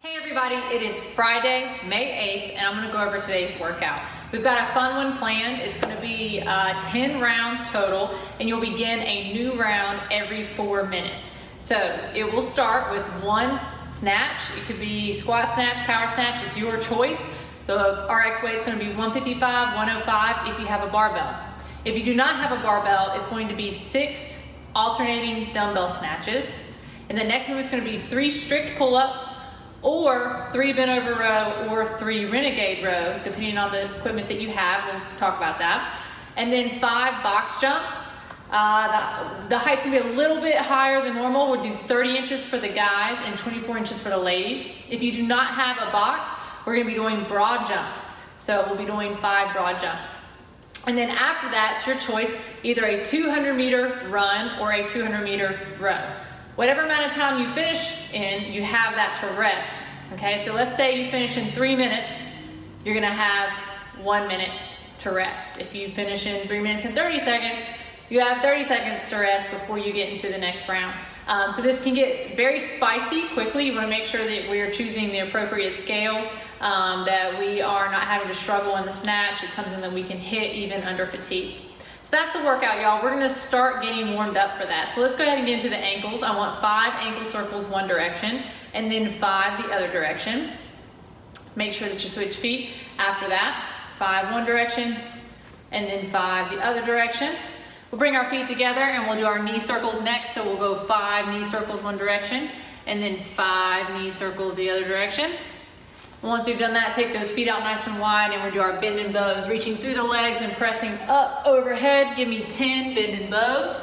Hey everybody, it is Friday, May 8th, and I'm going to go over today's workout. We've got a fun one planned. It's going to be 10 rounds total, and you'll begin a new round every 4 minutes. So it will start with one snatch. It could be squat snatch, power snatch, it's your choice. The RX weight is going to be 155, 105 if you have a barbell. If you do not have a barbell, it's going to be 6 alternating dumbbell snatches. And the next move is going to be 3 strict pull-ups, or 3 bent over row, or 3 Renegade row, depending on the equipment that you have. We'll talk about that. And then 5 box jumps. The height's gonna be a little bit higher than normal. We'll do 30 inches for the guys and 24 inches for the ladies. If you do not have a box, we're gonna be doing broad jumps. So we'll be doing 5 broad jumps. And then after that, it's your choice, either a 200-meter run or a 200-meter row. Whatever amount of time you finish in, you have that to rest. Okay, so let's say you finish in 3 minutes, you're gonna have 1 minute to rest. If you finish in 3 minutes and 30 seconds, you have 30 seconds to rest before you get into the next round. So this can get very spicy quickly. You wanna make sure that we are choosing the appropriate scales, that we are not having to struggle in the snatch. It's something that we can hit even under fatigue. So that's the workout, y'all. We're gonna start getting warmed up for that. So let's go ahead and get into the ankles. I want 5 ankle circles one direction, and then 5 the other direction. Make sure that you switch feet. After that, 5 one direction, and then 5 the other direction. We'll bring our feet together and we'll do our knee circles next. So we'll go 5 knee circles one direction, and then 5 knee circles the other direction. Once we've done that, take those feet out nice and wide, and we'll do our bend and bows, reaching through the legs and pressing up overhead. Give me 10 bend and bows.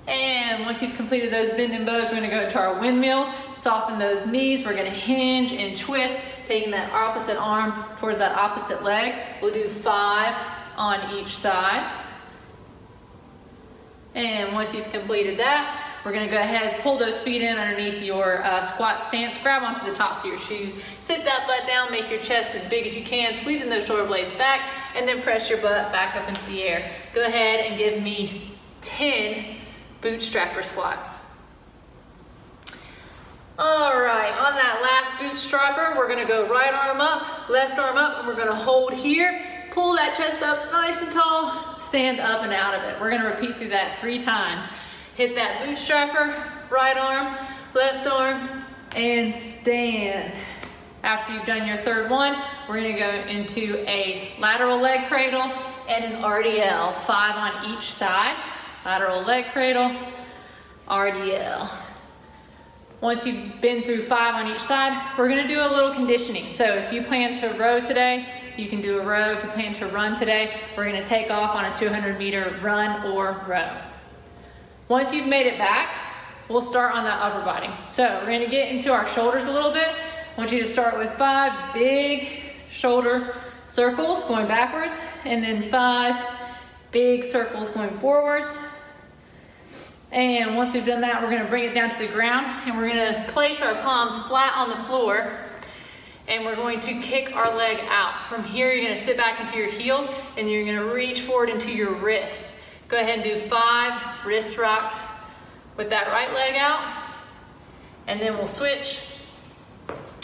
And once you've completed those bend and bows, we're gonna go to our windmills, soften those knees. We're gonna hinge and twist, taking that opposite arm towards that opposite leg. We'll do 5 on each side. And once you've completed that, we're gonna go ahead, pull those feet in underneath your squat stance, grab onto the tops of your shoes, sit that butt down, make your chest as big as you can, squeezing those shoulder blades back, and then press your butt back up into the air. Go ahead and give me 10 bootstrapper squats. All right, on that last bootstrapper, we're gonna go right arm up, left arm up, and we're gonna hold here, pull that chest up nice and tall, stand up and out of it. We're gonna repeat through that 3 times. Hit that bootstrapper, right arm, left arm, and stand. After you've done your 3rd one, we're gonna go into a lateral leg cradle and an RDL, 5 on each side. Lateral leg cradle, RDL. Once you've been through 5 on each side, we're gonna do a little conditioning. So if you plan to row today, you can do a row. If you plan to run today, we're gonna take off on a 200-meter run or row. Once you've made it back, we'll start on that upper body. So we're gonna get into our shoulders a little bit. I want you to start with 5 big shoulder circles going backwards, and then 5 big circles going forwards. And once we've done that, we're gonna bring it down to the ground, and we're gonna place our palms flat on the floor, and we're going to kick our leg out. From here, you're gonna sit back into your heels, and you're gonna reach forward into your wrists. Go ahead and do 5 wrist rocks with that right leg out, and then we'll switch,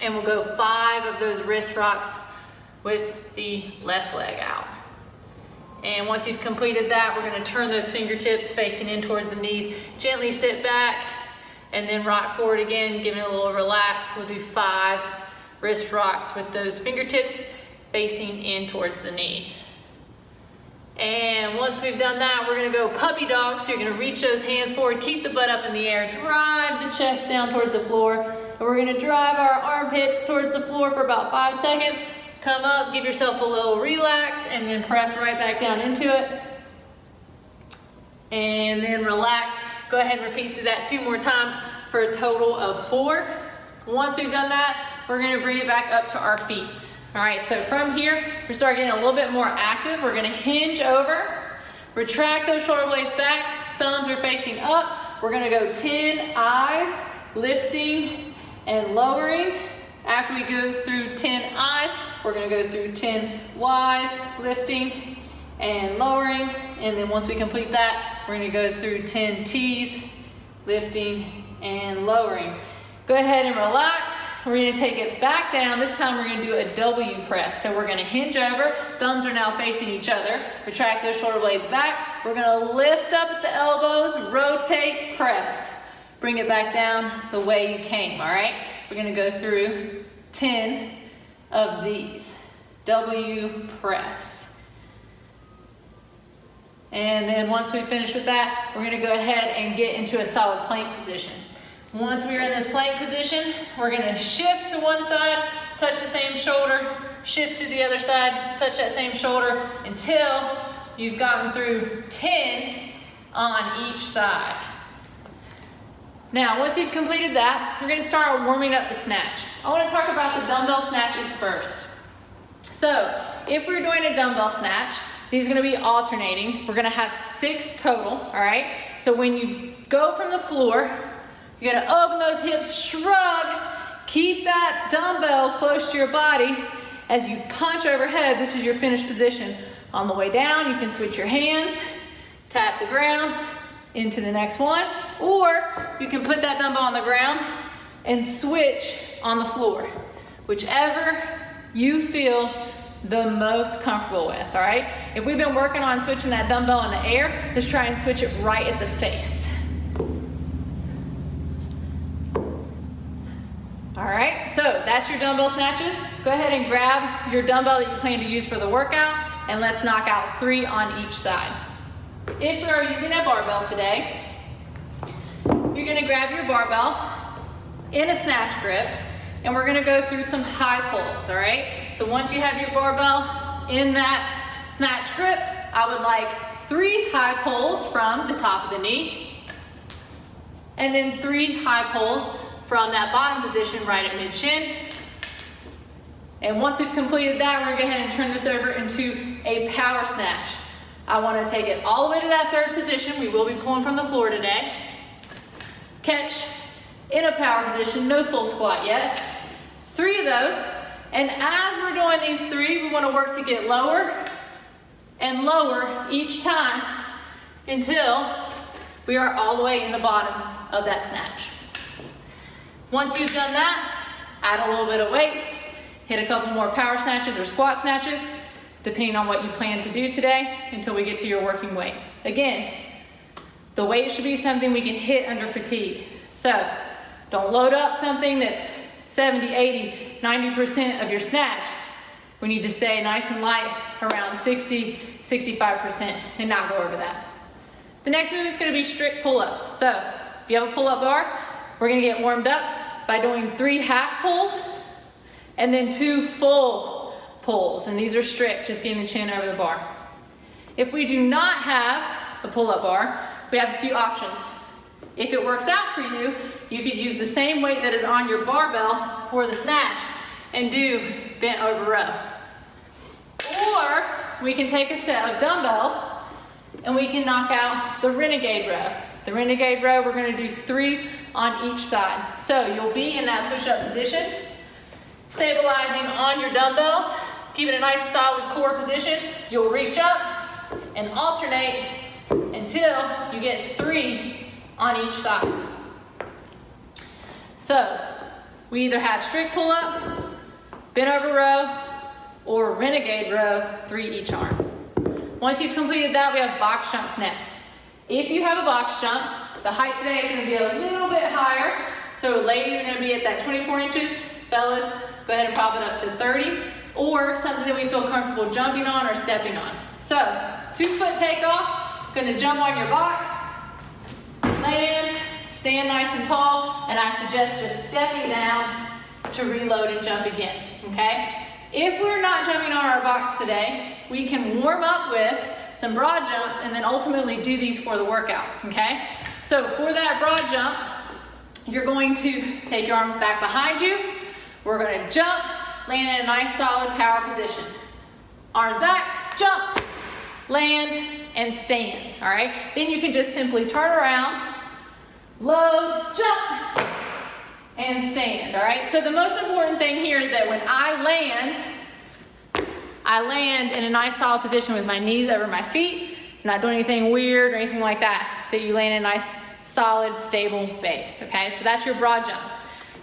and we'll go 5 of those wrist rocks with the left leg out. And once you've completed that, we're gonna turn those fingertips facing in towards the knees, gently sit back, and then rock forward again, give it a little relax. We'll do 5 wrist rocks with those fingertips facing in towards the knees. And once we've done that, we're gonna go puppy dog. So you're gonna reach those hands forward, keep the butt up in the air, drive the chest down towards the floor. And we're gonna drive our armpits towards the floor for about 5 seconds. Come up, give yourself a little relax, and then press right back down into it. And then relax. Go ahead and repeat through that 2 more times for a total of 4. Once we've done that, we're gonna bring it back up to our feet. All right, so from here, we start getting a little bit more active. We're gonna hinge over, retract those shoulder blades back, thumbs are facing up. We're gonna go 10 eyes, lifting and lowering. After we go through 10 eyes, we're gonna go through 10 Ys, lifting and lowering. And then once we complete that, we're gonna go through 10 Ts lifting, and lowering. Go ahead and relax. We're gonna take it back down. This time we're gonna do a W press. So we're gonna hinge over, thumbs are now facing each other. Retract those shoulder blades back. We're gonna lift up at the elbows, rotate, press. Bring it back down the way you came, all right? We're gonna go through 10 of these. W press. And then once we finish with that, we're gonna go ahead and get into a solid plank position. Once we're in this plank position, we're gonna shift to one side, touch the same shoulder, shift to the other side, touch that same shoulder until you've gotten through 10 on each side. Now, once you've completed that, we're gonna start warming up the snatch. I wanna talk about the dumbbell snatches first. So, if we're doing a dumbbell snatch, these are gonna be alternating. We're gonna have 6 total, all right? So when you go from the floor, you're gonna open those hips, shrug, keep that dumbbell close to your body. As you punch overhead, this is your finished position. On the way down, you can switch your hands, tap the ground into the next one, or you can put that dumbbell on the ground and switch on the floor, whichever you feel the most comfortable with, all right? If we've been working on switching that dumbbell in the air, let's try and switch it right at the face. All right, so that's your dumbbell snatches. Go ahead and grab your dumbbell that you plan to use for the workout, and let's knock out 3 on each side. If we are using a barbell today, you're gonna grab your barbell in a snatch grip, and we're gonna go through some high pulls, all right? So once you have your barbell in that snatch grip, I would like 3 high pulls from the top of the knee, and then 3 high pulls from that bottom position right at mid-shin. And once we've completed that, we're gonna go ahead and turn this over into a power snatch. I wanna take it all the way to that 3rd position. We will be pulling from the floor today. Catch in a power position, no full squat yet. 3 of those. And as we're doing these 3, we wanna work to get lower and lower each time until we are all the way in the bottom of that snatch. Once you've done that, add a little bit of weight, hit a couple more power snatches or squat snatches, depending on what you plan to do today, until we get to your working weight. Again, the weight should be something we can hit under fatigue. So don't load up something that's 70, 80, 90% of your snatch. We need to stay nice and light around 60, 65% and not go over that. The next move is gonna be strict pull-ups. So if you have a pull-up bar, we're gonna get warmed up by doing 3 half pulls and then 2 full pulls. And these are strict, just getting the chin over the bar. If we do not have a pull-up bar, we have a few options. If it works out for you, you could use the same weight that is on your barbell for the snatch and do bent over row. Or we can take a set of dumbbells and we can knock out the Renegade row. The Renegade row, we're gonna do 3 on each side. So you'll be in that push-up position, stabilizing on your dumbbells, keeping a nice solid core position. You'll reach up and alternate until you get 3 on each side. So we either have strict pull-up, bent over row, or Renegade row, 3 each arm. Once you've completed that, we have box jumps next. If you have a box jump, the height today is gonna be a little bit higher. So ladies are gonna be at that 24 inches. Fellas, go ahead and pop it up to 30, or something that we feel comfortable jumping on or stepping on. So 2-foot takeoff, gonna jump on your box, land, stand nice and tall, and I suggest just stepping down to reload and jump again, okay? If we're not jumping on our box today, we can warm up with some broad jumps and then ultimately do these for the workout, okay? So for that broad jump, you're going to take your arms back behind you. We're gonna jump, land in a nice solid power position. Arms back, jump, land, and stand, all right? Then you can just simply turn around, load, jump, and stand, all right? So the most important thing here is that when I land in a nice solid position with my knees over my feet. I'm not doing anything weird or anything like that. that you land in a nice, solid, stable base, okay? So that's your broad jump.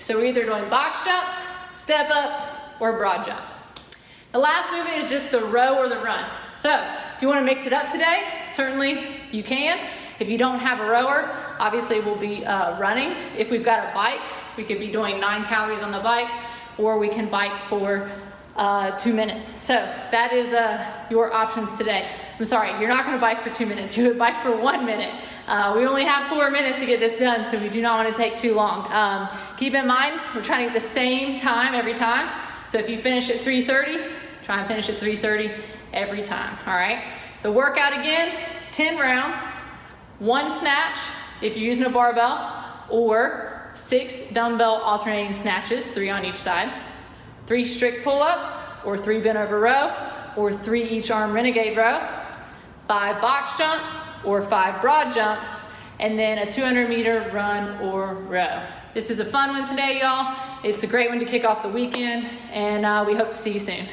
So we're either doing box jumps, step ups, or broad jumps. The last movement is just the row or the run. So if you want to mix it up today, certainly you can. If you don't have a rower, obviously we'll be running. If we've got a bike, we could be doing 9 calories on the bike, or we can bike for 2 minutes. So that is your options today. I'm sorry, you're not gonna bike for 2 minutes. You would bike for 1 minute. We only have 4 minutes to get this done, so we do not wanna take too long. Keep in mind, we're trying to get the same time every time. So if you finish at 3:30, try and finish at 3:30 every time, all right? The workout again, 10 rounds, 1 snatch if you're using a barbell, or 6 dumbbell alternating snatches, 3 on each side, 3 strict pull-ups, or 3 bent over row, or 3 each arm renegade row, 5 box jumps, or 5 broad jumps, and then a 200-meter run or row. This is a fun one today, y'all. It's a great one to kick off the weekend, and we hope to see you soon.